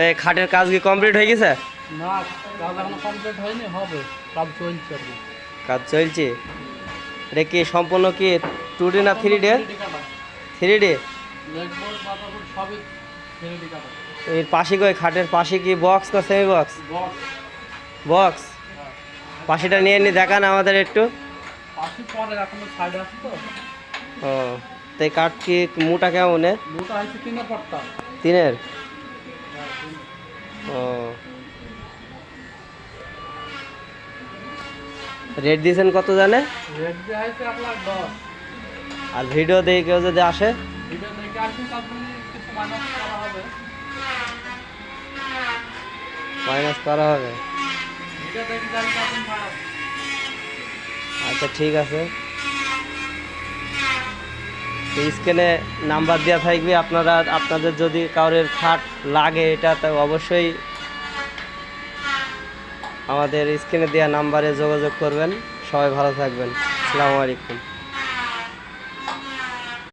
এই খাটের কাজ কি কমপ্লিট হয়ে গেছে? না, কাজ এখনো কমপ্লিট হয়নি, হবে, কাজ চলছে আর কি। কাজ চলছে। এটা কি সম্পূর্ণ কি 2D না 3D? 3D। সবই 3D কাটা। এর পাশে কই খাটের পাশে কি বক্স না সেমি বক্স? বক্স। পাশেটা নিয়ে দেখান আমাদের একটু। পাশে পরে এখনো সাইডে আছে তো। ও, তাই কাঠ কি মোটা কেমন? মোটা হয়েছে 3 পট্টা। 3-এর? ও, রেট দিয়েছেন কত জানে? রেট দেওয়া হয়েছে 1,10,000। আর ভিডিও দেখে কেউ যদি আসে? ভিডিও দেখে আসলে তারপরে কিছু মাইনাস করা হবে। মাইনাস করা হবে? ভিডিও দেখে যাই তখন ভাড়া। আচ্ছা ঠিক আছে, স্ক্রিনে নাম্বার দেওয়া থাকবে, আপনারা আপনাদের যদি কারোর খাট লাগে এটা তো অবশ্যই আমাদের স্ক্রিনে দেওয়া নাম্বারে যোগাযোগ করবেন। সবাই ভালো থাকবেন। আসসালামু আলাইকুম।